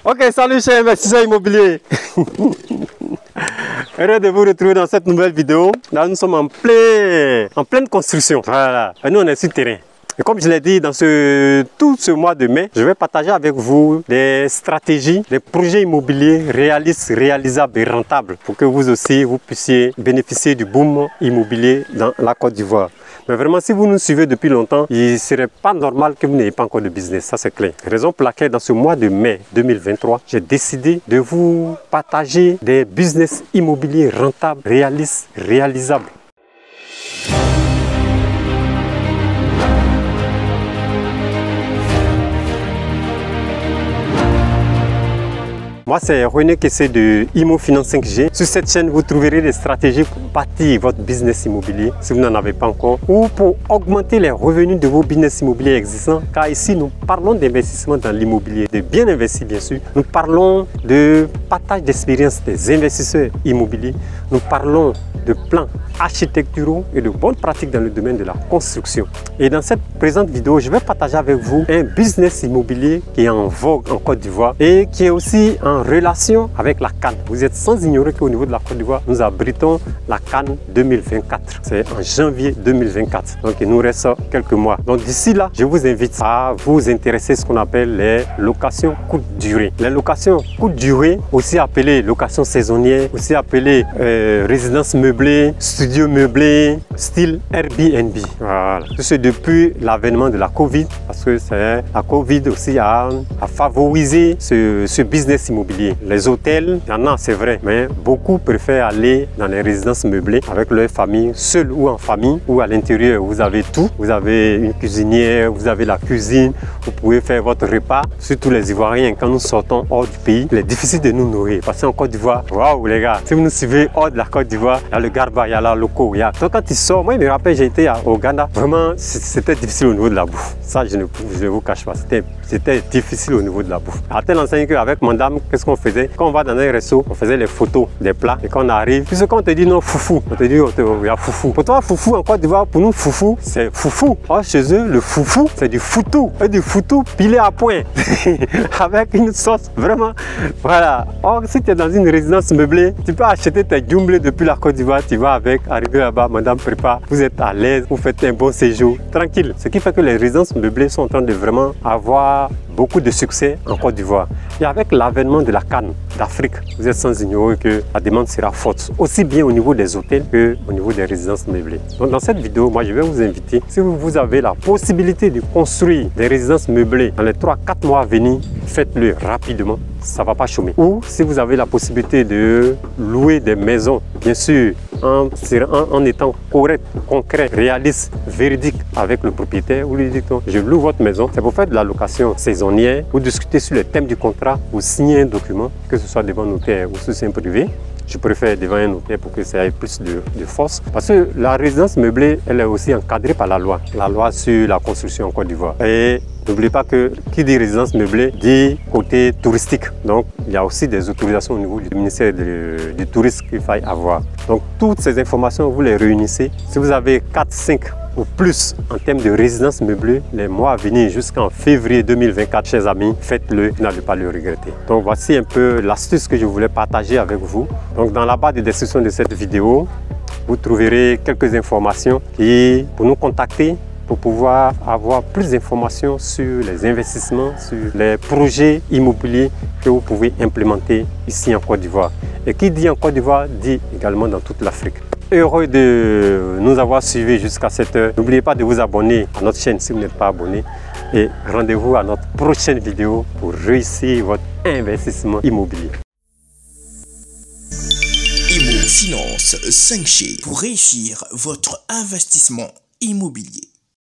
Ok, salut chers investisseurs immobiliers. Heureux de vous retrouver dans cette nouvelle vidéo. Là, nous sommes en pleine construction. Voilà. Et nous, on est sur le terrain. Et comme je l'ai dit, dans tout ce mois de mai, je vais partager avec vous des stratégies, des projets immobiliers réalistes, réalisables et rentables pour que vous aussi, vous puissiez bénéficier du boom immobilier dans la Côte d'Ivoire. Mais vraiment, si vous nous suivez depuis longtemps, il ne serait pas normal que vous n'ayez pas encore de business, ça c'est clair. Raison pour laquelle, dans ce mois de mai 2023, j'ai décidé de vous partager des business immobiliers rentables, réalistes, réalisables. Moi, c'est René Kessé de Imo Finance 5G. Sur cette chaîne, vous trouverez des stratégies pour bâtir votre business immobilier, si vous n'en avez pas encore, ou pour augmenter les revenus de vos business immobiliers existants. Car ici, nous parlons d'investissement dans l'immobilier, de bien investir, bien sûr. Nous parlons de partage d'expérience des investisseurs immobiliers. Nous parlons de plans architecturaux et de bonnes pratiques dans le domaine de la construction. Et dans cette présente vidéo, je vais partager avec vous un business immobilier qui est en vogue en Côte d'Ivoire et qui est aussi en relation avec la Cannes. Vous êtes sans ignorer qu'au niveau de la Côte d'Ivoire, nous abritons la Cannes 2024. C'est en janvier 2024. Donc il nous reste quelques mois. Donc d'ici là, je vous invite à vous intéresser à ce qu'on appelle les locations courte durée. Les locations courte durée, aussi appelées locations saisonnières, aussi appelées résidences meublées, studios meublés, style Airbnb. Voilà. Tout ce depuis l'avènement de la Covid, parce que la Covid aussi a favorisé ce business immobilier. Les hôtels, il y en a, c'est vrai, mais beaucoup préfèrent aller dans les résidences meublées avec leur famille, seul ou en famille, où à l'intérieur vous avez tout. Vous avez une cuisinière, vous avez la cuisine, vous pouvez faire votre repas. Surtout les Ivoiriens, quand nous sortons hors du pays, il est difficile de nous nourrir. Parce qu'en Côte d'Ivoire, waouh les gars, si vous nous suivez hors de la Côte d'Ivoire, il y a le garba, il y a la loco. Donc quand il sort, moi je me rappelle, j'ai été au Ghana, vraiment c'était difficile au niveau de la bouffe. Ça, je ne vous cache pas, c'était difficile au niveau de la bouffe. À telle enseigne qu'avec mon dame, qu'est-ce qu'on faisait? Quand on va dans un resto, on faisait les photos des plats. Et quand on arrive, puisque quand on te dit non, foufou, on te dit il y a foufou. Pour toi, foufou en Côte d'Ivoire, pour nous, foufou, c'est foufou. Or, chez eux, le foufou, c'est du foutou. Et du foutou pilé à point. Avec une sauce, vraiment. Voilà. Or, si tu es dans une résidence meublée, tu peux acheter tes djumblés depuis la Côte d'Ivoire, tu vas avec, arriver là-bas, madame prépare, vous êtes à l'aise, vous faites un bon séjour, tranquille. Ce qui fait que les résidences meublées sont en train de vraiment avoir beaucoup de succès en Côte d'Ivoire. Et avec l'avènement de la Cannes d'Afrique, vous êtes sans ignorer que la demande sera forte, aussi bien au niveau des hôtels qu'au niveau des résidences meublées. Donc dans cette vidéo, moi je vais vous inviter, si vous avez la possibilité de construire des résidences meublées dans les 3-4 mois à venir, faites-le rapidement, ça ne va pas chômer. Ou si vous avez la possibilité de louer des maisons, bien sûr, en étant correct, concret, réaliste, véridique avec le propriétaire, vous lui dites je loue votre maison, c'est pour faire de la location saisonnière, vous discutez sur le thème du contrat, vous signez un document, que ce soit devant un notaire ou sous un privé. Je préfère devant un notaire pour que ça ait plus de force. Parce que la résidence meublée, elle est aussi encadrée par la loi sur la construction en Côte d'Ivoire. Et n'oubliez pas que qui dit résidence meublée dit côté touristique. Donc il y a aussi des autorisations au niveau du ministère du tourisme qu'il faille avoir. Donc toutes ces informations, vous les réunissez. Si vous avez 4-5 ou plus en termes de résidence meublée, les mois à venir jusqu'en février 2024, chers amis, faites-le, vous n'allez pas le regretter. Donc voici un peu l'astuce que je voulais partager avec vous. Donc dans la barre de description de cette vidéo, vous trouverez quelques informations pour nous contacter, pour pouvoir avoir plus d'informations sur les investissements, sur les projets immobiliers que vous pouvez implémenter ici en Côte d'Ivoire. Et qui dit en Côte d'Ivoire, dit également dans toute l'Afrique. Heureux de nous avoir suivis jusqu'à cette heure. N'oubliez pas de vous abonner à notre chaîne si vous n'êtes pas abonné. Et rendez-vous à notre prochaine vidéo pour réussir votre investissement immobilier. Imo Finance 5G pour réussir votre investissement immobilier.